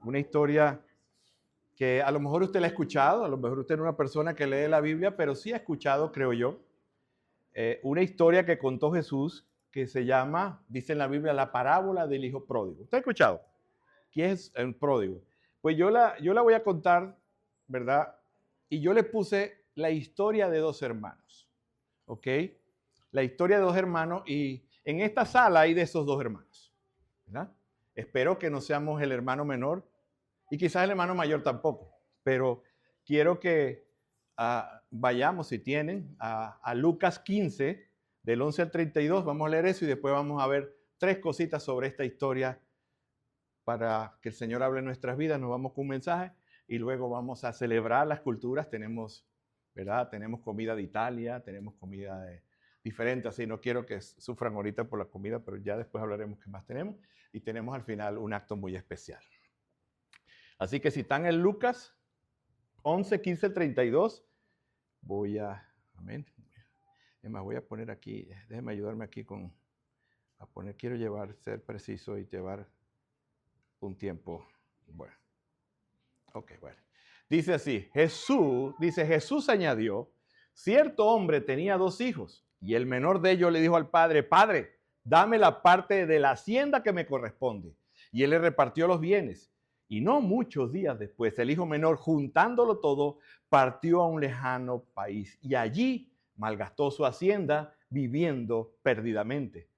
Una historia que a lo mejor usted la ha escuchado, a lo mejor usted no es una persona que lee la Biblia, pero sí ha escuchado, creo yo, una historia que contó Jesús que se llama, dice en la Biblia, la parábola del hijo pródigo. ¿Usted ha escuchado? ¿Quién es el pródigo? Pues yo la voy a contar, ¿verdad? Y yo le puse la historia de dos hermanos, ¿ok? La historia de dos hermanos y en esta sala hay de esos dos hermanos, ¿verdad? Espero que no seamos el hermano menor y quizás el hermano mayor tampoco, pero quiero que vayamos, si tienen, a Lucas 15, del 11 al 32. Vamos a leer eso y después vamos a ver tres cositas sobre esta historia para que el Señor hable en nuestras vidas. Nos vamos con un mensaje y luego vamos a celebrar las culturas. Tenemos, ¿verdad? Tenemos comida de Italia, tenemos comida diferente, así no quiero que sufran ahorita por la comida, pero ya después hablaremos qué más tenemos. Y tenemos al final un acto muy especial. Así que si están en Lucas 11, 15, 32, amén. Es más, voy a poner aquí, déjenme ayudarme aquí quiero ser preciso y llevar un tiempo. Bueno, bueno. Dice así, Jesús añadió, cierto hombre tenía dos hijos y el menor de ellos le dijo al padre, Padre, dame la parte de la hacienda que me corresponde. Y él le repartió los bienes. Y no muchos días después, el hijo menor, juntándolo todo, partió a un lejano país y allí malgastó su hacienda viviendo perdidamente.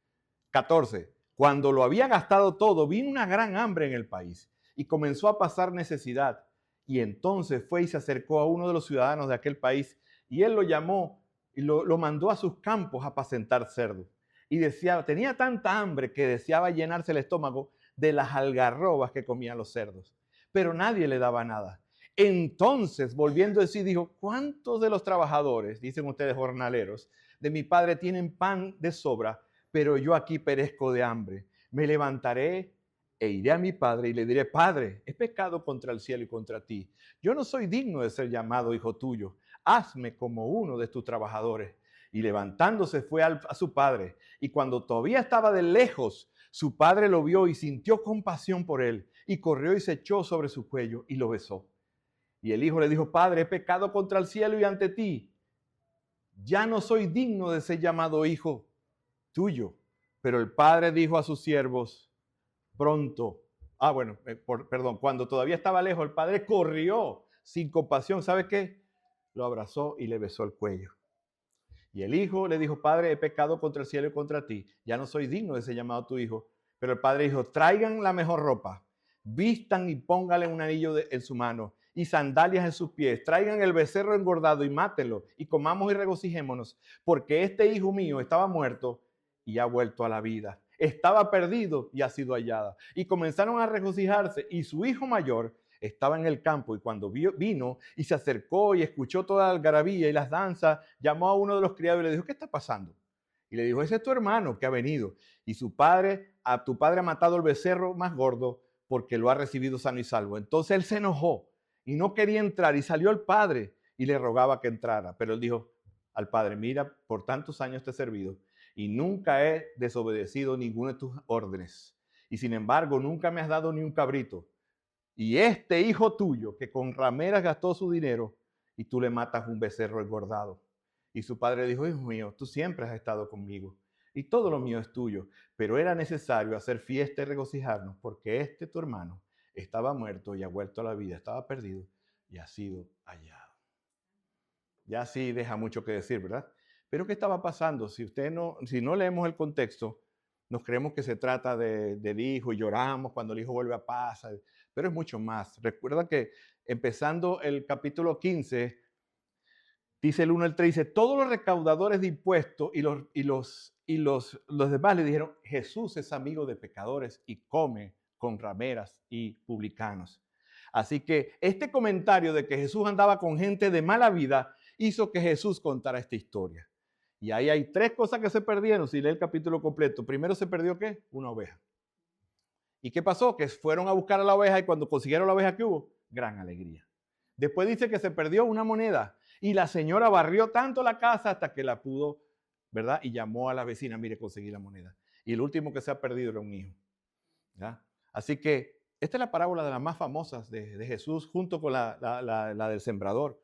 14. Cuando lo había gastado todo, vino una gran hambre en el país y comenzó a pasar necesidad. Y entonces fue y se acercó a uno de los ciudadanos de aquel país y él lo llamó y lo mandó a sus campos a apacentar cerdos. Y tenía tanta hambre que deseaba llenarse el estómago de las algarrobas que comían los cerdos, pero nadie le daba nada. Entonces, volviendo a sí, dijo, ¿cuántos de los trabajadores, dicen ustedes jornaleros, de mi padre tienen pan de sobra, pero yo aquí perezco de hambre? Me levantaré e iré a mi padre y le diré, Padre, he pecado contra el cielo y contra ti. Yo no soy digno de ser llamado hijo tuyo. Hazme como uno de tus trabajadores. Y levantándose fue a su padre. Y cuando todavía estaba de lejos, su padre lo vio y sintió compasión por él. Y corrió y se echó sobre su cuello y lo besó. Y el hijo le dijo, Padre, he pecado contra el cielo y ante ti. Ya no soy digno de ser llamado hijo tuyo. Pero el padre dijo a sus siervos, cuando todavía estaba lejos, el padre corrió sin compasión. ¿Sabe qué? Lo abrazó y le besó el cuello. Y el hijo le dijo, Padre, he pecado contra el cielo y contra ti. Ya no soy digno de ser llamado tu hijo. Pero el padre dijo, traigan la mejor ropa, vistan y póngale un anillo en su mano y sandalias en sus pies. Traigan el becerro engordado y mátenlo y comamos y regocijémonos, porque este hijo mío estaba muerto y ha vuelto a la vida. Estaba perdido y ha sido hallada. Y comenzaron a regocijarse y su hijo mayor estaba en el campo y cuando vino y se acercó y escuchó toda la algarabía y las danzas, llamó a uno de los criados y le dijo, ¿qué está pasando? Y le dijo, ese es tu hermano que ha venido y tu padre ha matado el becerro más gordo porque lo ha recibido sano y salvo. Entonces él se enojó y no quería entrar y salió el padre y le rogaba que entrara. Pero él dijo al padre, mira, por tantos años te he servido y nunca he desobedecido ninguna de tus órdenes. Y sin embargo, nunca me has dado ni un cabrito. Y este hijo tuyo que con rameras gastó su dinero y tú le matas un becerro engordado. Y su padre dijo, hijo mío, tú siempre has estado conmigo y todo lo mío es tuyo, pero era necesario hacer fiesta y regocijarnos porque tu hermano estaba muerto y ha vuelto a la vida, estaba perdido y ha sido hallado. Ya sí deja mucho que decir, ¿verdad? Pero ¿qué estaba pasando? Si no leemos el contexto, nos creemos que se trata del hijo y lloramos cuando el hijo vuelve a casa, pero es mucho más. Recuerda que empezando el capítulo 15, dice el 1 al 3, dice, todos los recaudadores de impuestos y los demás le dijeron, Jesús es amigo de pecadores y come con rameras y publicanos. Así que este comentario de que Jesús andaba con gente de mala vida hizo que Jesús contara esta historia. Y ahí hay tres cosas que se perdieron si lee el capítulo completo. Primero se perdió, ¿qué? Una oveja. ¿Y qué pasó? Que fueron a buscar a la oveja y cuando consiguieron la oveja, ¿qué hubo? Gran alegría. Después dice que se perdió una moneda y la señora barrió tanto la casa hasta que la pudo, ¿verdad? Y llamó a la vecina, mire, conseguí la moneda. Y el último que se ha perdido era un hijo. ¿Ya? Así que Esta es la parábola de las más famosas de Jesús junto con la del sembrador.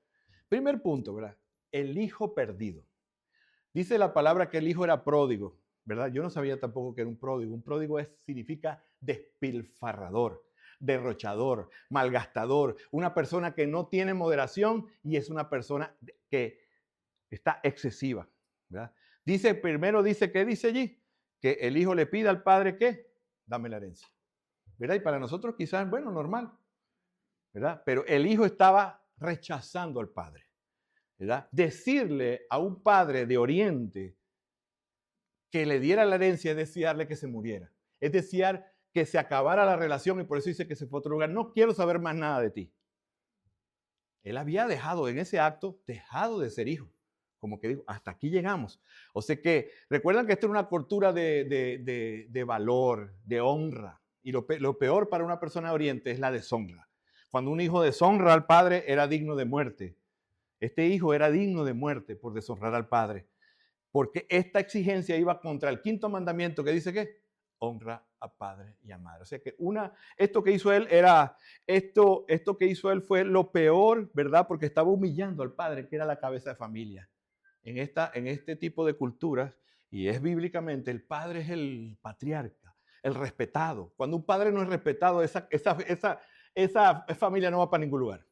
Primer punto, ¿verdad? El hijo perdido. Dice la palabra que el hijo era pródigo, ¿verdad? Yo no sabía tampoco que era un pródigo. Un pródigo significa despilfarrador, derrochador, malgastador, una persona que no tiene moderación y es una persona que está excesiva, ¿verdad? Primero dice, ¿qué dice allí? Que el hijo le pide al padre, ¿qué? Dame la herencia, ¿verdad? Y para nosotros quizás, bueno, normal, ¿verdad? Pero el hijo estaba rechazando al padre, ¿verdad? Decirle a un padre de Oriente que le diera la herencia es desearle que se muriera. Es desear que se acabara la relación y por eso dice que se fue a otro lugar. No quiero saber más nada de ti. Él había dejado en ese acto, dejado de ser hijo. Como que digo, hasta aquí llegamos. O sea que recuerdan que esto era una cultura de valor, de honra. Y lo peor para una persona de Oriente es la deshonra. Cuando un hijo deshonra al padre, era digno de muerte. Este hijo era digno de muerte por deshonrar al padre. Porque esta exigencia iba contra el quinto mandamiento que dice que honra a padre y a madre. O sea que esto que hizo él esto que hizo él fue lo peor, ¿verdad? Porque estaba humillando al padre, que era la cabeza de familia. En este tipo de culturas, y es bíblicamente, el padre es el patriarca, el respetado. Cuando un padre no es respetado, esa familia no va para ningún lugar.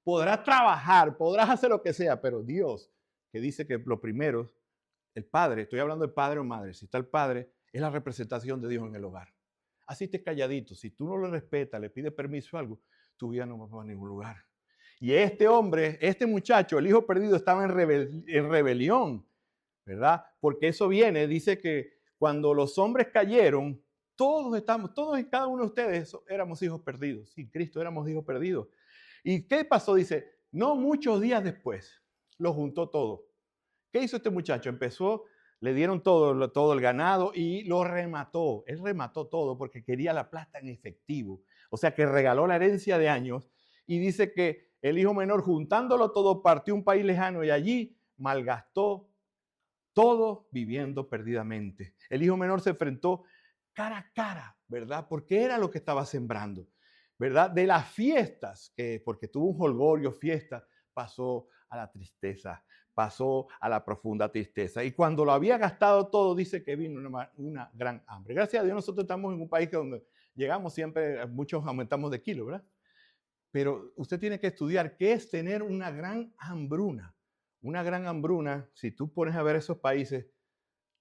Podrás trabajar, podrás hacer lo que sea, pero Dios, que dice que lo primero, el padre, estoy hablando de padre o madre, si está el padre, es la representación de Dios en el hogar. Así estés calladito, si tú no lo respetas, le pides permiso a algo, tu vida no va para ningún lugar. Y este hombre, este muchacho, el hijo perdido, estaba en rebelión, ¿verdad? Porque eso viene, dice que cuando los hombres cayeron, todos y cada uno de ustedes éramos hijos perdidos. Sí, Cristo éramos hijos perdidos. ¿Y qué pasó? Dice, no muchos días después, lo juntó todo. ¿Qué hizo este muchacho? Le dieron todo el ganado y lo remató. Él remató todo porque quería la plata en efectivo. O sea que regaló la herencia de años y dice que el hijo menor, juntándolo todo, partió a un país lejano y allí malgastó todo viviendo perdidamente. El hijo menor se enfrentó cara a cara, ¿verdad? Porque era lo que estaba sembrando, ¿verdad? De las fiestas, porque tuvo un jolgorio, fiesta, pasó a la tristeza, pasó a la profunda tristeza. Y cuando lo había gastado todo, dice que vino una gran hambre. Gracias a Dios nosotros estamos en un país donde llegamos siempre, muchos aumentamos de kilo, ¿verdad? Pero usted tiene que estudiar qué es tener una gran hambruna. Una gran hambruna, si tú pones a ver esos países,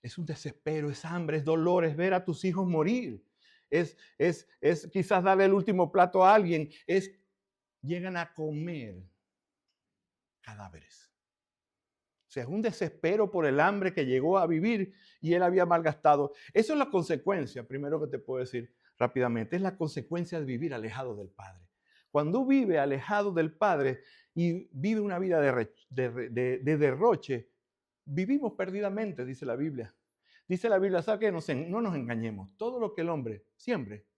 es un desespero, es hambre, es dolor, es ver a tus hijos morir. Es quizás darle el último plato a alguien. Llegan a comer cadáveres. O sea, es un desespero por el hambre que llegó a vivir y él había malgastado. Eso es la consecuencia, primero que te puedo decir rápidamente, es la consecuencia de vivir alejado del Padre. Cuando vive alejado del Padre y vive una vida de derroche, vivimos perdidamente, dice la Biblia. Dice la Biblia, ¿sabe qué? No nos engañemos. Todo lo que el hombre siembre,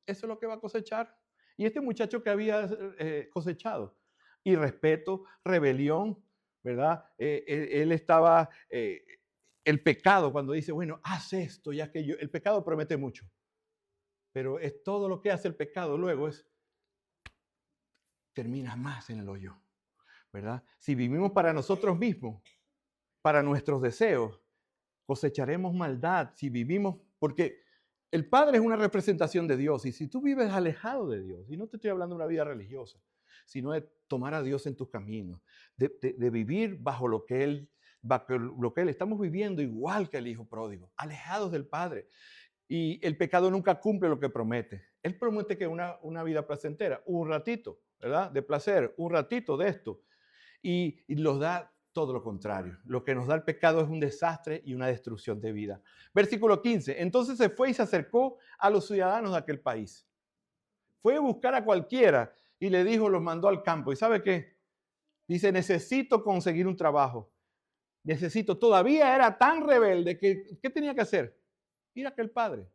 eso es lo que va a cosechar. Y este muchacho que había cosechado, irrespeto, rebelión, ¿verdad? Él estaba, el pecado, cuando dice, bueno, haz esto y aquello, el pecado promete mucho. Pero es todo lo que hace el pecado luego termina más en el hoyo, ¿verdad? Si vivimos para nosotros mismos, para nuestros deseos, cosecharemos maldad. Si vivimos, porque el Padre es una representación de Dios, y si tú vives alejado de Dios, y no te estoy hablando de una vida religiosa, sino de tomar a Dios en tus caminos, de vivir bajo lo que Él, estamos viviendo igual que el hijo pródigo, alejados del Padre. Y el pecado nunca cumple lo que promete. Él promete que una vida placentera, un ratito, ¿verdad? De placer, un ratito de esto. Y los da todo lo contrario. Lo que nos da el pecado es un desastre y una destrucción de vida. Versículo 15. Entonces se fue y se acercó a los ciudadanos de aquel país. Fue a buscar a cualquiera y le dijo, los mandó al campo. ¿Y sabe qué? Dice, necesito conseguir un trabajo. Todavía era tan rebelde que, ¿qué tenía que hacer? Ir a aquel padre.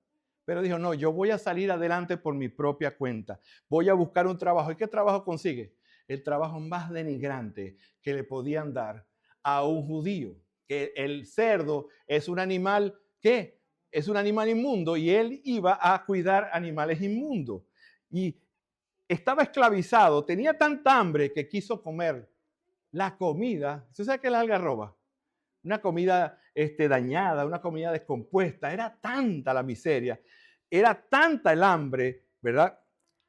Pero dijo, no, yo voy a salir adelante por mi propia cuenta. Voy a buscar un trabajo. ¿Y qué trabajo consigue? El trabajo más denigrante que le podían dar a un judío. Que el cerdo es un animal, ¿qué? es un animal inmundo y él iba a cuidar animales inmundos. Y estaba esclavizado, tenía tanta hambre que quiso comer la comida. ¿Usted sabe qué es la algarroba? Una comida dañada, una comida descompuesta. Era tanta la miseria, era tanta el hambre, ¿verdad?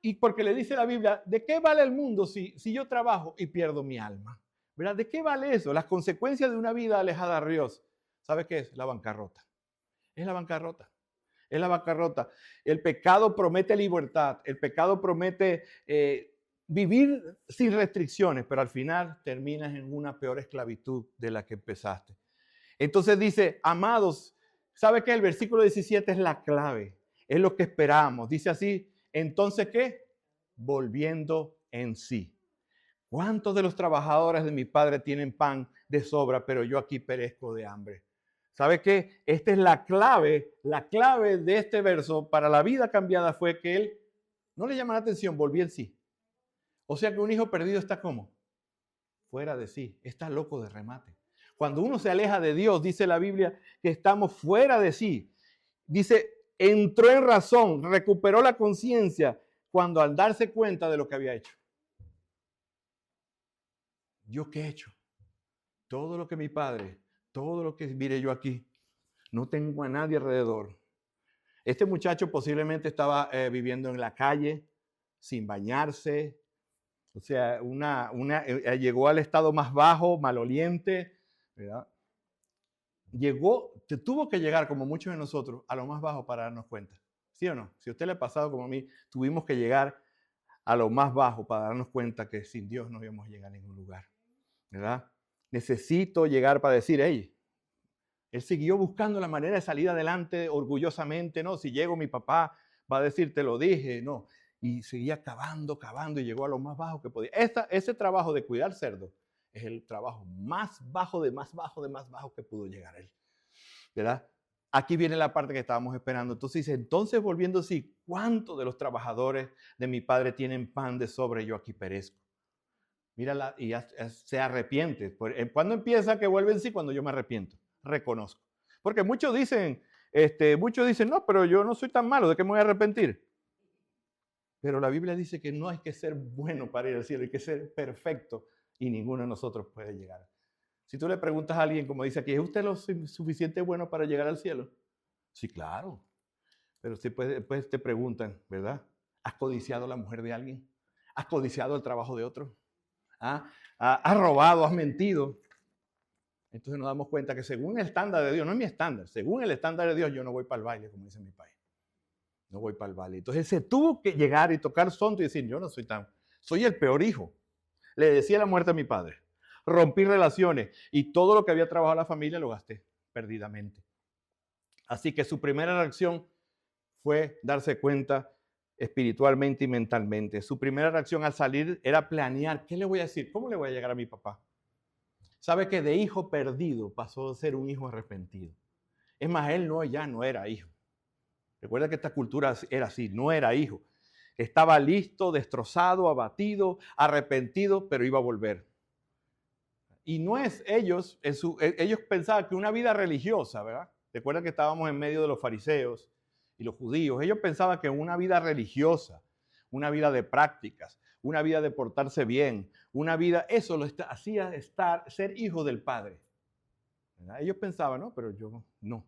Y porque le dice la Biblia, ¿de qué vale el mundo si yo trabajo y pierdo mi alma? ¿Verdad? ¿De qué vale eso? Las consecuencias de una vida alejada de Dios. ¿Sabe qué es? La bancarrota. Es la bancarrota. Es la bancarrota. El pecado promete libertad. El pecado promete vivir sin restricciones, pero al final terminas en una peor esclavitud de la que empezaste. Entonces dice, amados, ¿sabe qué? El versículo 17 es la clave. Es lo que esperamos. Dice así, entonces, ¿qué? Volviendo en sí. ¿Cuántos de los trabajadores de mi padre tienen pan de sobra, pero yo aquí perezco de hambre? ¿Sabe qué? Esta es la clave de este verso para la vida cambiada fue que él no le llama la atención, volvió en sí. O sea que un hijo perdido está como fuera de sí, está loco de remate. Cuando uno se aleja de Dios, dice la Biblia que estamos fuera de sí. Dice, entró en razón, recuperó la conciencia cuando al darse cuenta de lo que había hecho. ¿Yo qué he hecho? Todo lo que mi padre, todo lo que mire yo aquí, no tengo a nadie alrededor. Este muchacho posiblemente estaba viviendo en la calle, sin bañarse. O sea, llegó al estado más bajo, maloliente, ¿verdad? Tuvo que llegar, como muchos de nosotros, a lo más bajo para darnos cuenta. ¿Sí o no? Si a usted le ha pasado como a mí, tuvimos que llegar a lo más bajo para darnos cuenta que sin Dios no íbamos a llegar a ningún lugar, ¿verdad? Necesito llegar para decir, hey, él siguió buscando la manera de salir adelante orgullosamente, ¿no? Si llego, mi papá va a decir, te lo dije, no. Y seguía cavando y llegó a lo más bajo que podía. Ese trabajo de cuidar cerdos es el trabajo más bajo que pudo llegar él, ¿verdad? Aquí viene la parte que estábamos esperando. Entonces dice, entonces volviendo así, ¿cuántos de los trabajadores de mi padre tienen pan de sobra y yo aquí perezco? Mírala y se arrepiente. ¿Cuándo empieza que vuelve en sí? Cuando yo me arrepiento. Reconozco. Porque muchos dicen, no, pero yo no soy tan malo, ¿de qué me voy a arrepentir? Pero la Biblia dice que no hay que ser bueno para ir al cielo, hay que ser perfecto y ninguno de nosotros puede llegar. Si tú le preguntas a alguien, como dice aquí, ¿es usted lo suficiente bueno para llegar al cielo? Sí, claro. Pero después te preguntan, ¿verdad? ¿Has codiciado la mujer de alguien? ¿Has codiciado el trabajo de otro? ¿Has robado? ¿Has mentido? Entonces nos damos cuenta que según el estándar de Dios, no es mi estándar, según el estándar de Dios yo no voy para el baile, como dice mi país. No voy para el baile. Entonces se tuvo que llegar y tocar sonto y decir, yo no soy el peor hijo. Le decía la muerte a mi padre. Rompí relaciones y todo lo que había trabajado la familia lo gasté perdidamente. Así que su primera reacción fue darse cuenta espiritualmente y mentalmente. Su primera reacción al salir era planear, ¿qué le voy a decir? ¿Cómo le voy a llegar a mi papá? Sabe que de hijo perdido pasó a ser un hijo arrepentido. Es más, él ya no era hijo. Recuerda que esta cultura era así, no era hijo. Estaba listo, destrozado, abatido, arrepentido, pero iba a volver. Y no es ellos pensaban que una vida religiosa, ¿verdad? Recuerda que estábamos en medio de los fariseos y los judíos. Ellos pensaban que una vida religiosa, una vida de prácticas, una vida de portarse bien, una vida, eso lo hacía ser hijo del Padre. ¿Verdad? Ellos pensaban, no, pero yo no.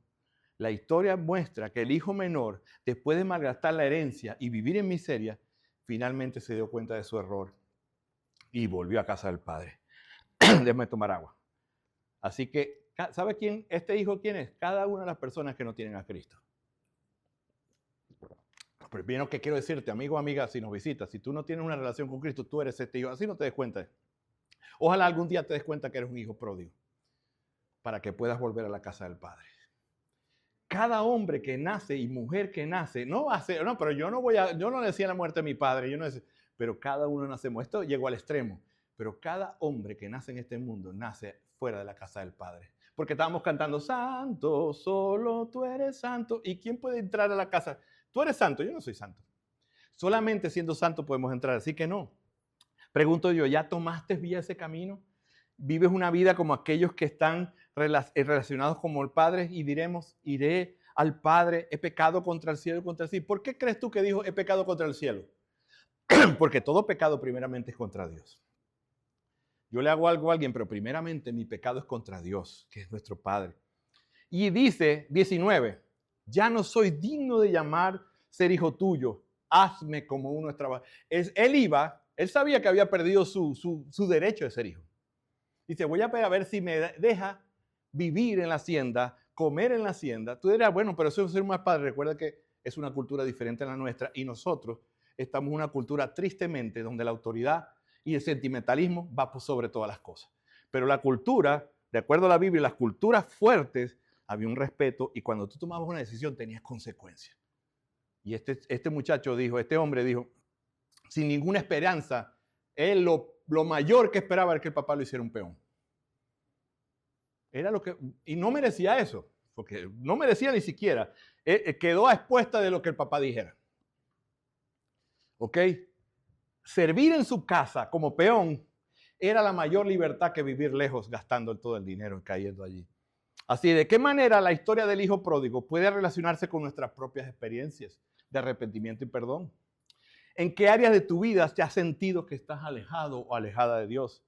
La historia muestra que el hijo menor, después de malgastar la herencia y vivir en miseria, finalmente se dio cuenta de su error y volvió a casa del Padre. Déjame tomar agua. Así que, ¿sabe quién? Este hijo, ¿quién es? Cada una de las personas que no tienen a Cristo. Primero que quiero decirte, amigo o amiga, si nos visitas, si tú no tienes una relación con Cristo, tú eres este hijo. Así no te des cuenta. Ojalá algún día te des cuenta que eres un hijo pródigo para que puedas volver a la casa del Padre. Cada hombre que nace y mujer que nace, no va a ser, no, pero yo no decía la muerte de mi padre, pero cada uno nacemos. Esto llegó al extremo. Pero cada hombre que nace en este mundo nace fuera de la casa del Padre. Porque estábamos cantando, santo, solo tú eres santo. ¿Y quién puede entrar a la casa? Tú eres santo, yo no soy santo. Solamente siendo santo podemos entrar, así que no. Pregunto yo, ¿ya tomaste vía ese camino? ¿Vives una vida como aquellos que están relacionados como el Padre? Y diremos, iré al Padre, he pecado contra el cielo y contra ti. ¿Por qué crees tú que dijo he pecado contra el cielo? Porque todo pecado primeramente es contra Dios. Yo le hago algo a alguien, pero primeramente mi pecado es contra Dios, que es nuestro Padre. Y dice 19, ya no soy digno de llamar ser hijo tuyo, hazme como uno es trabajo. Él sabía que había perdido su derecho de ser hijo. Dice, voy a ver si me deja vivir en la hacienda, comer en la hacienda. Tú dirás, bueno, pero eso es ser más padre. Recuerda que es una cultura diferente a la nuestra y nosotros estamos en una cultura tristemente donde la autoridad y el sentimentalismo va por sobre todas las cosas. Pero la cultura, de acuerdo a la Biblia, las culturas fuertes, había un respeto y cuando tú tomabas una decisión tenías consecuencias. Y este muchacho dijo, este hombre dijo, sin ninguna esperanza, él lo mayor que esperaba era que el papá lo hiciera un peón. Era lo que, y no merecía eso, porque no merecía ni siquiera. Quedó a expuesta de lo que el papá dijera. ¿Ok? Servir en su casa como peón era la mayor libertad que vivir lejos gastando todo el dinero y cayendo allí. Así, ¿de qué manera la historia del hijo pródigo puede relacionarse con nuestras propias experiencias de arrepentimiento y perdón? ¿En qué áreas de tu vida te has sentido que estás alejado o alejada de Dios?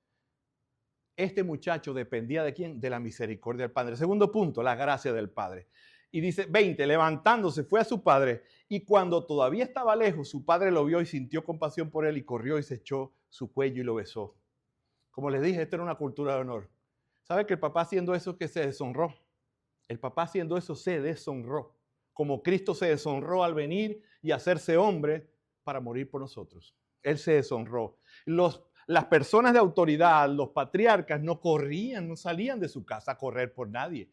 Este muchacho dependía ¿de quién? De la misericordia del Padre. Segundo punto, la gracia del Padre. Y dice 20, levantándose fue a su padre y cuando todavía estaba lejos, su padre lo vio y sintió compasión por él y corrió y se echó su cuello y lo besó. Como les dije, esta era una cultura de honor. ¿Sabe que el papá haciendo eso que se deshonró? El papá haciendo eso se deshonró. Como Cristo se deshonró al venir y hacerse hombre para morir por nosotros. Él se deshonró. Las personas de autoridad, los patriarcas, no corrían, no salían de su casa a correr por nadie.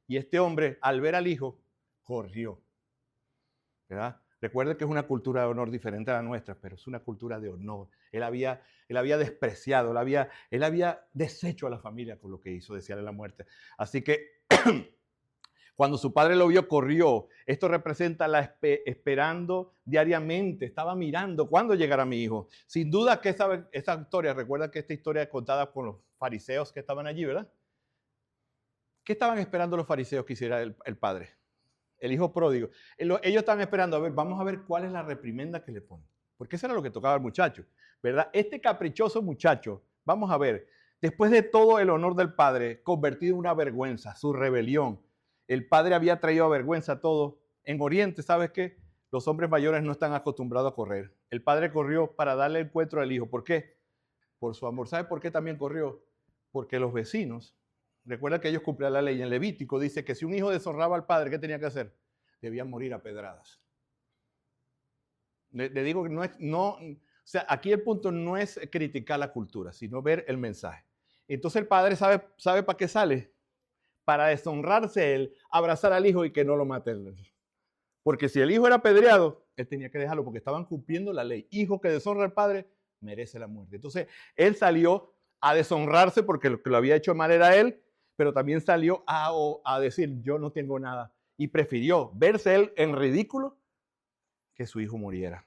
Y este hombre, al ver al hijo, corrió. ¿Verdad? Recuerde que es una cultura de honor diferente a la nuestra, pero es una cultura de honor. Él había despreciado, él había deshecho a la familia con lo que hizo, desearle la muerte. Así que cuando su padre lo vio, corrió. Esto representa esperando diariamente. Estaba mirando cuándo llegará mi hijo. Sin duda que esa historia, recuerda que esta historia es contada con los fariseos que estaban allí, ¿verdad? ¿Qué estaban esperando los fariseos que hiciera el padre? El hijo pródigo. Ellos estaban esperando, a ver, vamos a ver cuál es la reprimenda que le ponen. Porque eso era lo que tocaba al muchacho, ¿verdad? Este caprichoso muchacho, vamos a ver, después de todo el honor del padre, convertido en una vergüenza, su rebelión. El padre había traído a vergüenza a todo. En Oriente, ¿sabes qué? Los hombres mayores no están acostumbrados a correr. El padre corrió para darle encuentro al hijo. ¿Por qué? Por su amor. ¿Sabe por qué también corrió? Porque los vecinos, recuerda que ellos cumplían la ley. En Levítico dice que si un hijo deshonraba al padre, ¿qué tenía que hacer? Debía morir a pedradas. Le digo que o sea, aquí el punto no es criticar la cultura, sino ver el mensaje. Entonces el padre sabe para qué sale. Para deshonrarse él, abrazar al hijo y que no lo mate. Porque si el hijo era apedreado, él tenía que dejarlo porque estaban cumpliendo la ley. Hijo que deshonra al padre merece la muerte. Entonces él salió a deshonrarse porque lo que lo había hecho mal era él, pero también salió a decir yo no tengo nada. Y prefirió verse él en ridículo que su hijo muriera.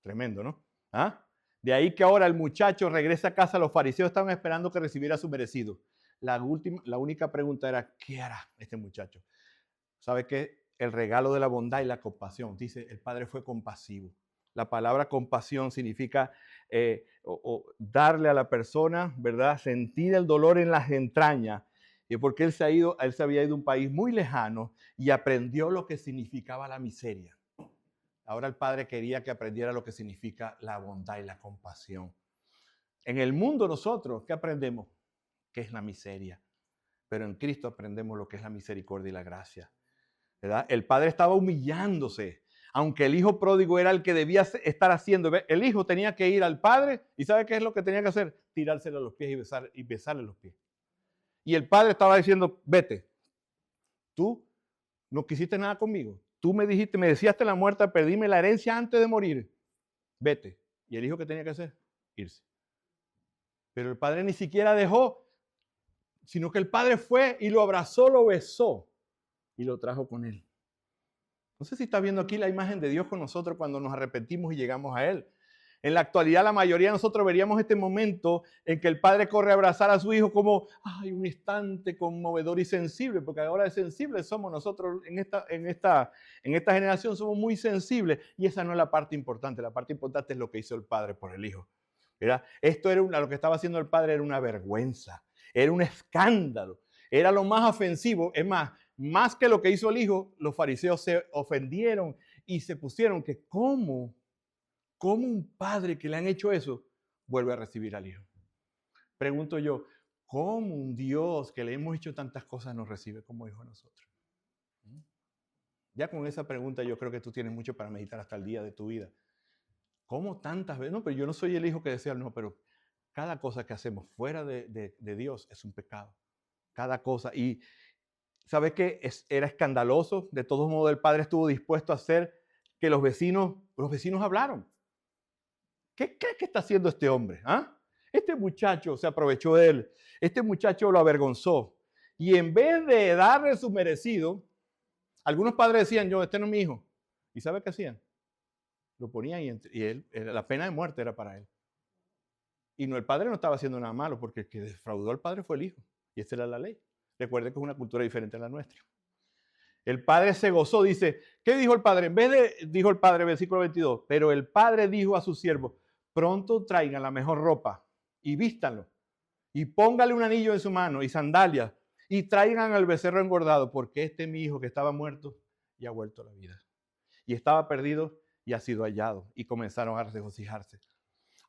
Tremendo, ¿no? ¿Ah? De ahí que ahora el muchacho regresa a casa, los fariseos estaban esperando que recibiera su merecido. La única pregunta era, ¿qué hará este muchacho? ¿Sabe qué? El regalo de la bondad y la compasión. Dice, el padre fue compasivo. La palabra compasión significa darle a la persona, ¿verdad? Sentir el dolor en las entrañas. Y porque él se había ido a un país muy lejano y aprendió lo que significaba la miseria. Ahora el padre quería que aprendiera lo que significa la bondad y la compasión. En el mundo nosotros, ¿qué aprendemos? ¿Qué es la miseria? Pero en Cristo aprendemos lo que es la misericordia y la gracia, ¿verdad? El padre estaba humillándose, aunque el hijo pródigo era el que debía estar haciendo. El hijo tenía que ir al padre y ¿sabe qué es lo que tenía que hacer? Tirárselo a los pies y besarle los pies. Y el padre estaba diciendo, vete, tú no quisiste nada conmigo. Tú me deseaste la muerte, perdíme la herencia antes de morir. Vete. ¿Y el hijo qué tenía que hacer? Irse. Pero el padre ni siquiera dejó, sino que el padre fue y lo abrazó, lo besó y lo trajo con él. No sé si está viendo aquí la imagen de Dios con nosotros cuando nos arrepentimos y llegamos a Él. En la actualidad, la mayoría de nosotros veríamos este momento en que el padre corre a abrazar a su hijo como ay, un instante conmovedor y sensible, porque ahora de sensibles somos nosotros en esta generación, somos muy sensibles, y esa no es la parte importante. La parte importante es lo que hizo el padre por el hijo. ¿Verdad? Lo que estaba haciendo el padre era una vergüenza, era un escándalo, era lo más ofensivo. Es más que lo que hizo el hijo, los fariseos se ofendieron y se pusieron que ¿cómo un padre que le han hecho eso vuelve a recibir al hijo? Pregunto yo, ¿cómo un Dios que le hemos hecho tantas cosas nos recibe como hijo a nosotros? Ya con esa pregunta yo creo que tú tienes mucho para meditar hasta el día de tu vida. ¿Cómo tantas veces? No, pero yo no soy el hijo que desea, no, pero cada cosa que hacemos fuera de Dios es un pecado. Cada cosa. Y ¿sabes qué? Era escandaloso. De todos modos, el padre estuvo dispuesto a hacer que los vecinos hablaron. ¿Qué crees que está haciendo este hombre? ¿Ah? Este muchacho se aprovechó de él. Este muchacho lo avergonzó. Y en vez de darle su merecido, algunos padres decían, yo, este no es mi hijo. ¿Y sabe qué hacían? Lo ponían y él, la pena de muerte era para él. Y no, el padre no estaba haciendo nada malo, porque el que defraudó al padre fue el hijo. Y esa era la ley. Recuerde que es una cultura diferente a la nuestra. El padre se gozó, dice, ¿qué dijo el padre? Dijo el padre, versículo 22, pero el padre dijo a sus siervos, pronto traigan la mejor ropa y vístanlo, y póngale un anillo en su mano y sandalias, y traigan al becerro engordado, porque este mi hijo que estaba muerto y ha vuelto a la vida. Y estaba perdido y ha sido hallado. Y comenzaron a regocijarse.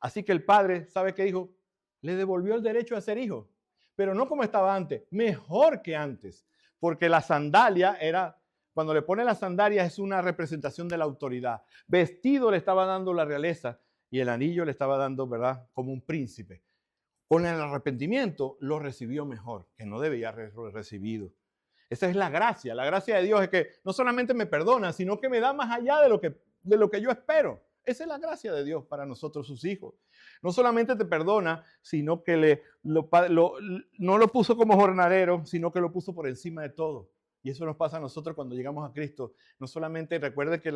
Así que el padre, ¿sabe qué dijo? Le devolvió el derecho a ser hijo, pero no como estaba antes, mejor que antes. Porque la sandalia era, cuando le pone la sandalia es una representación de la autoridad. Vestido le estaba dando la realeza y el anillo le estaba dando, ¿verdad? Como un príncipe. Con el arrepentimiento lo recibió mejor, que no debía haberlo recibido. Esa es la gracia. La gracia de Dios es que no solamente me perdona, sino que me da más allá de lo que yo espero. Esa es la gracia de Dios para nosotros, sus hijos. No solamente te perdona, sino que no lo puso como jornalero, sino que lo puso por encima de todo. Y eso nos pasa a nosotros cuando llegamos a Cristo. No solamente recuerde que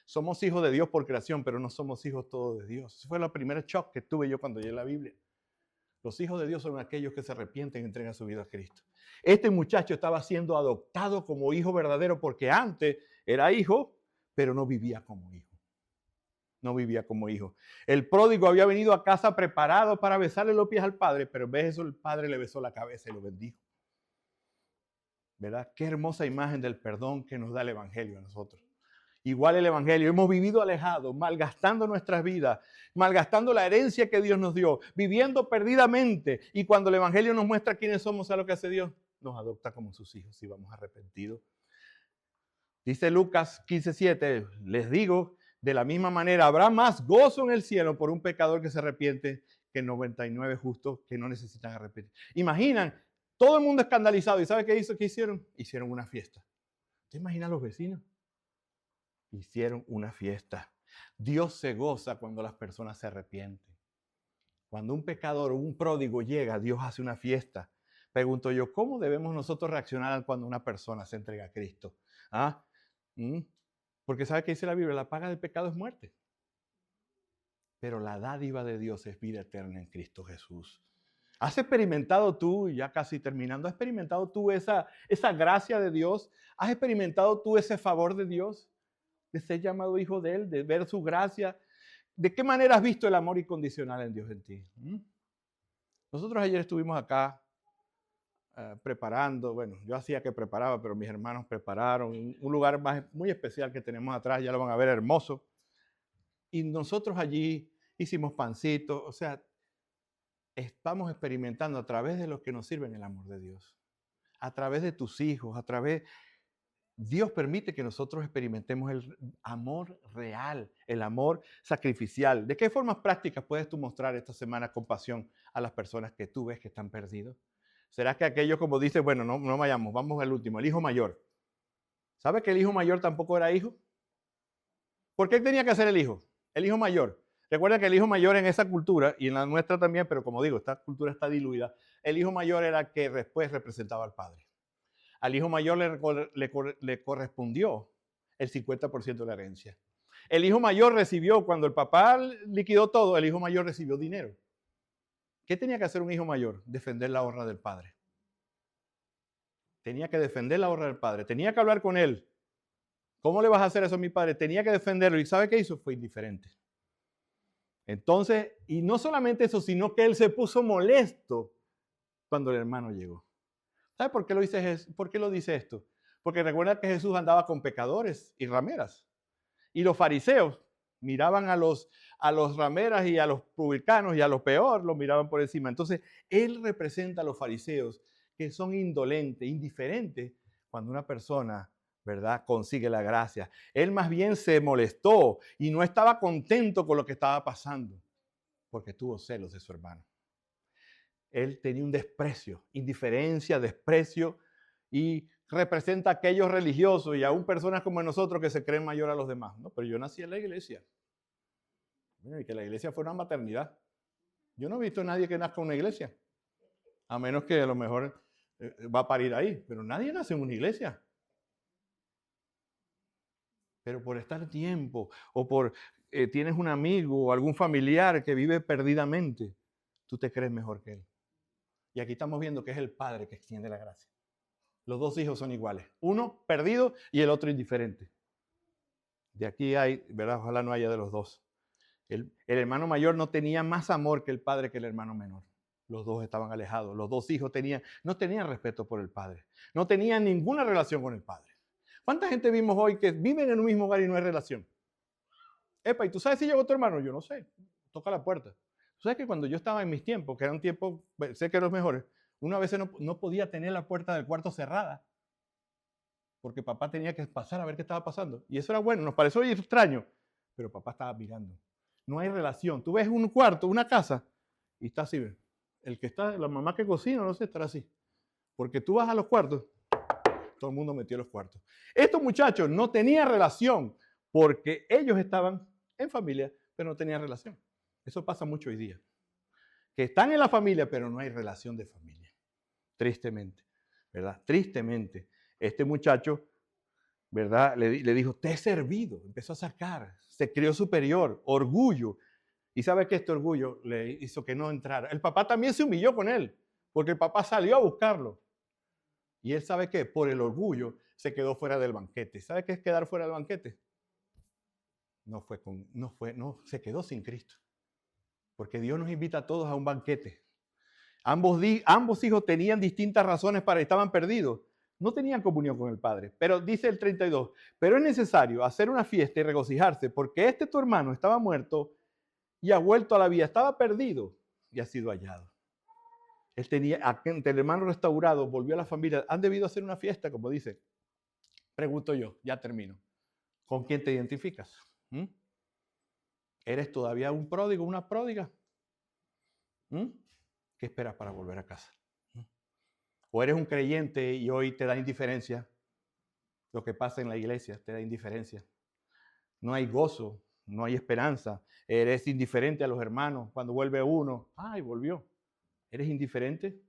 somos hijos de Dios por creación, pero no somos hijos todos de Dios. Ese fue el primer shock que tuve yo cuando llegué a la Biblia. Los hijos de Dios son aquellos que se arrepienten y entregan su vida a Cristo. Este muchacho estaba siendo adoptado como hijo verdadero porque antes era hijo, pero no vivía como hijo. No vivía como hijo. El pródigo había venido a casa preparado para besarle los pies al padre, pero en vez de eso el padre le besó la cabeza y lo bendijo. ¿Verdad? Qué hermosa imagen del perdón que nos da el Evangelio a nosotros. Igual el Evangelio, hemos vivido alejados, malgastando nuestras vidas, malgastando la herencia que Dios nos dio, viviendo perdidamente. Y cuando el Evangelio nos muestra quiénes somos, ¿sabe lo que hace Dios? Nos adopta como sus hijos si vamos arrepentidos. Dice Lucas 15:7, les digo, de la misma manera, habrá más gozo en el cielo por un pecador que se arrepiente que 99 justos que no necesitan arrepentir. Imaginan, todo el mundo escandalizado. ¿Y sabe qué hicieron? Hicieron una fiesta. ¿Te imaginas los vecinos? Hicieron una fiesta. Dios se goza cuando las personas se arrepienten. Cuando un pecador o un pródigo llega, Dios hace una fiesta. Pregunto yo, ¿cómo debemos nosotros reaccionar cuando una persona se entrega a Cristo? ¿Ah? Porque ¿sabe qué dice la Biblia? La paga del pecado es muerte. Pero la dádiva de Dios es vida eterna en Cristo Jesús. ¿Has experimentado tú, ya casi terminando, has experimentado tú esa gracia de Dios? ¿Has experimentado tú ese favor de Dios? De ser llamado hijo de Él, de ver su gracia. ¿De qué manera has visto el amor incondicional en Dios en ti? Nosotros ayer estuvimos acá preparando, bueno, yo hacía que preparaba, pero mis hermanos prepararon un lugar muy especial que tenemos atrás, ya lo van a ver, hermoso. Y nosotros allí hicimos pancitos, o sea, estamos experimentando a través de los que nos sirven el amor de Dios, a través de tus hijos, Dios permite que nosotros experimentemos el amor real, el amor sacrificial. ¿De qué formas prácticas puedes tú mostrar esta semana compasión a las personas que tú ves que están perdidos? ¿Será que aquellos, como dice, bueno, no vayamos, vamos al último, el hijo mayor? ¿Sabe que el hijo mayor tampoco era hijo? ¿Por qué tenía que ser el hijo? El hijo mayor. Recuerda que el hijo mayor en esa cultura, y en la nuestra también, pero como digo, esta cultura está diluida, el hijo mayor era el que después representaba al padre. Al hijo mayor le correspondió el 50% de la herencia. El hijo mayor recibió, cuando el papá liquidó todo, el hijo mayor recibió dinero. ¿Qué tenía que hacer un hijo mayor? Defender la honra del padre. Tenía que defender la honra del padre. Tenía que hablar con él. ¿Cómo le vas a hacer eso a mi padre? Tenía que defenderlo. ¿Y sabe qué hizo? Fue indiferente. Entonces, y no solamente eso, sino que él se puso molesto cuando el hermano llegó. ¿Sabe por qué lo dice esto? Porque recuerda que Jesús andaba con pecadores y rameras. Y los fariseos miraban a los rameras y a los publicanos y a los peor, los miraban por encima. Entonces, él representa a los fariseos que son indolentes, indiferentes, cuando una persona, ¿verdad?, consigue la gracia. Él más bien se molestó y no estaba contento con lo que estaba pasando, porque tuvo celos de su hermano. Él tenía un desprecio, indiferencia, desprecio, y representa a aquellos religiosos y aún personas como nosotros que se creen mayor a los demás. No, pero yo nací en la iglesia. Y que la iglesia fue una maternidad. Yo no he visto a nadie que nazca en una iglesia, a menos que a lo mejor va a parir ahí, pero nadie nace en una iglesia. Pero por estar tiempo o por tienes un amigo o algún familiar que vive perdidamente, tú te crees mejor que él. Y aquí estamos viendo que es el padre que extiende la gracia. Los dos hijos son iguales. Uno perdido y el otro indiferente. De aquí hay, ¿verdad? Ojalá no haya de los dos. El hermano mayor no tenía más amor que el padre que el hermano menor. Los dos estaban alejados. Los dos hijos no tenían respeto por el padre. No tenían ninguna relación con el padre. ¿Cuánta gente vimos hoy que viven en un mismo hogar y no hay relación? Epa, ¿y tú sabes si llegó tu hermano? Yo no sé. Toca la puerta. ¿Tú sabes que cuando yo estaba en mis tiempos, que eran tiempos, sé que eran los mejores, una vez no podía tener la puerta del cuarto cerrada porque papá tenía que pasar a ver qué estaba pasando? Y eso era bueno, nos pareció extraño, pero papá estaba mirando. No hay relación. Tú ves un cuarto, una casa, y está así. El que está, la mamá que cocina, no sé, estará así. Porque tú vas a los cuartos, todo el mundo metió en los cuartos. Estos muchachos no tenían relación porque ellos estaban en familia, pero no tenían relación. Eso pasa mucho hoy día. Que están en la familia, pero no hay relación de familia. Tristemente, ¿verdad? Tristemente. Este muchacho, ¿verdad? Le dijo, te he servido. Empezó a sacar. Se crió superior, orgullo. Y sabe que este orgullo le hizo que no entrara. El papá también se humilló con él, porque el papá salió a buscarlo. Y él sabe que por el orgullo se quedó fuera del banquete. ¿Sabe qué es quedar fuera del banquete? Se quedó sin Cristo. Porque Dios nos invita a todos a un banquete. Ambos hijos tenían distintas razones para estaban perdidos. No tenían comunión con el Padre. Pero dice el 32, pero es necesario hacer una fiesta y regocijarse porque tu hermano estaba muerto y ha vuelto a la vida. Estaba perdido y ha sido hallado. Él tenía, el hermano restaurado, volvió a la familia. Han debido hacer una fiesta, como dice. Pregunto yo, ya termino. ¿Con quién te identificas? ¿Eres todavía un pródigo, una pródiga? ¿Qué esperas para volver a casa? ¿O eres un creyente y hoy te da indiferencia? Lo que pasa en la iglesia te da indiferencia. No hay gozo, no hay esperanza. Eres indiferente a los hermanos. Cuando vuelve uno, ¡ay, volvió! ¿Eres indiferente?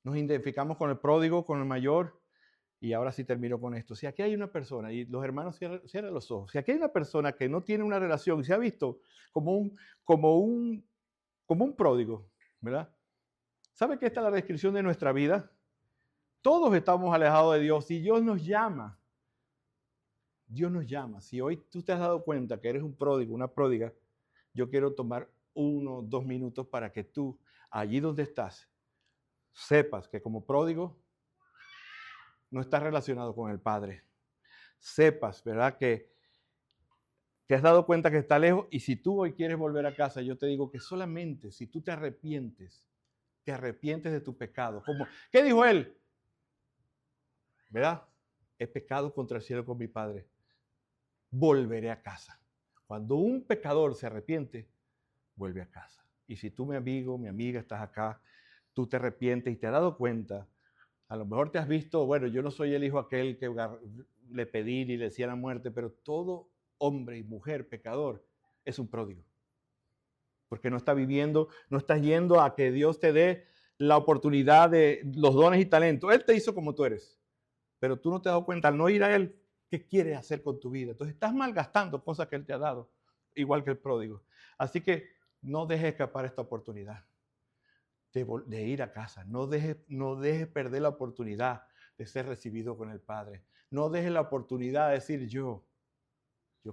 Nos identificamos con el pródigo, con el mayor. Y ahora sí termino con esto. Si aquí hay una persona, y los hermanos cierran los ojos, si aquí hay una persona que no tiene una relación y se ha visto como un pródigo, ¿verdad? ¿Sabe que esta es la descripción de nuestra vida? Todos estamos alejados de Dios y Dios nos llama. Dios nos llama. Si hoy tú te has dado cuenta que eres un pródigo, una pródiga, yo quiero tomar 1 o 2 minutos para que tú, allí donde estás, sepas que como pródigo no estás relacionado con el Padre. Sepas, ¿verdad? Que te has dado cuenta que está lejos y si tú hoy quieres volver a casa, yo te digo que solamente si tú te arrepientes de tu pecado. ¿Qué dijo él? ¿Verdad? He pecado contra el cielo con mi Padre. Volveré a casa. Cuando un pecador se arrepiente, vuelve a casa. Y si tú, mi amigo, mi amiga, estás acá, tú te arrepientes y te has dado cuenta, a lo mejor te has visto, bueno, yo no soy el hijo aquel que le pedí y le decía la muerte, pero todo hombre y mujer pecador es un pródigo. Porque no está viviendo, no estás yendo a que Dios te dé la oportunidad de los dones y talentos. Él te hizo como tú eres. Pero tú no te has dado cuenta, al no ir a Él, qué quieres hacer con tu vida. Entonces estás malgastando cosas que Él te ha dado, igual que el pródigo. Así que no dejes escapar esta oportunidad de ir a casa. No dejes perder la oportunidad de ser recibido con el Padre. No dejes la oportunidad de decir yo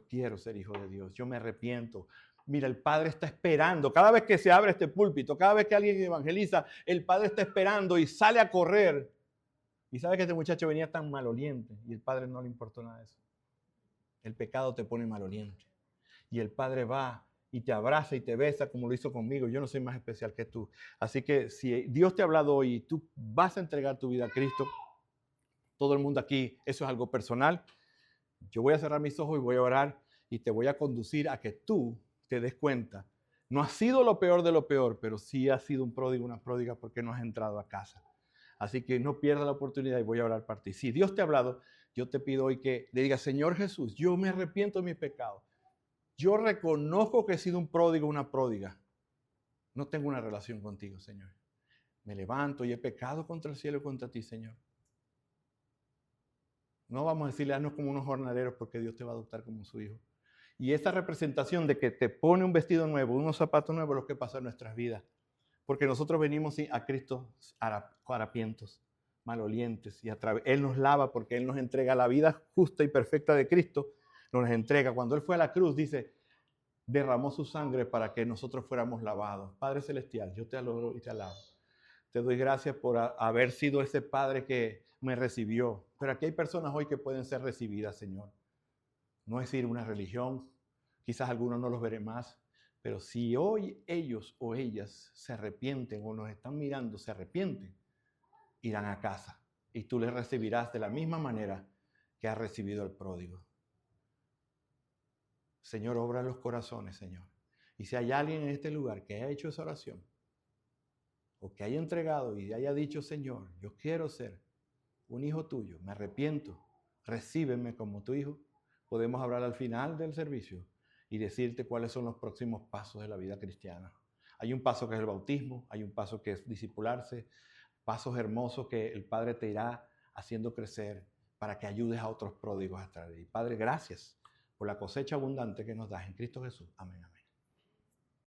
quiero ser hijo de Dios, yo me arrepiento. Mira, el Padre está esperando. Cada vez que se abre este púlpito, cada vez que alguien evangeliza, el Padre está esperando y sale a correr. Y sabe que este muchacho venía tan maloliente y el Padre no le importó nada de eso. El pecado te pone maloliente. Y el Padre va y te abraza y te besa como lo hizo conmigo. Yo no soy más especial que tú. Así que si Dios te ha hablado hoy y tú vas a entregar tu vida a Cristo, todo el mundo aquí, eso es algo personal. Yo voy a cerrar mis ojos y voy a orar y te voy a conducir a que tú te des cuenta. No ha sido lo peor de lo peor, pero sí has sido un pródigo, una pródiga porque no has entrado a casa. Así que no pierdas la oportunidad y voy a orar por ti. Si Dios te ha hablado, yo te pido hoy que le digas, Señor Jesús, yo me arrepiento de mis pecados. Yo reconozco que he sido un pródigo, una pródiga. No tengo una relación contigo, Señor. Me levanto y he pecado contra el cielo y contra ti, Señor. No vamos a decirle, haznos como unos jornaleros porque Dios te va a adoptar como su hijo. Y esa representación de que te pone un vestido nuevo, unos zapatos nuevos, es lo que pasa en nuestras vidas. Porque nosotros venimos a Cristo harapientos, malolientes, y Él nos lava porque Él nos entrega la vida justa y perfecta de Cristo, nos entrega. Cuando Él fue a la cruz, dice, derramó su sangre para que nosotros fuéramos lavados. Padre Celestial, yo te adoro y te alabo. Te doy gracias por haber sido ese Padre que me recibió. Pero aquí hay personas hoy que pueden ser recibidas, Señor. No es ir a una religión, quizás algunos no los veré más, pero si hoy ellos o ellas se arrepienten o nos están mirando, se arrepienten, irán a casa y tú les recibirás de la misma manera que has recibido al pródigo. Señor, obra en los corazones, Señor. Y si hay alguien en este lugar que haya hecho esa oración, o que haya entregado y haya dicho, Señor, yo quiero ser un hijo tuyo, me arrepiento, recíbeme como tu hijo, podemos hablar al final del servicio y decirte cuáles son los próximos pasos de la vida cristiana. Hay un paso que es el bautismo, hay un paso que es discipularse, pasos hermosos que el Padre te irá haciendo crecer para que ayudes a otros pródigos a estar ahí. Padre, gracias por la cosecha abundante que nos das en Cristo Jesús. Amén.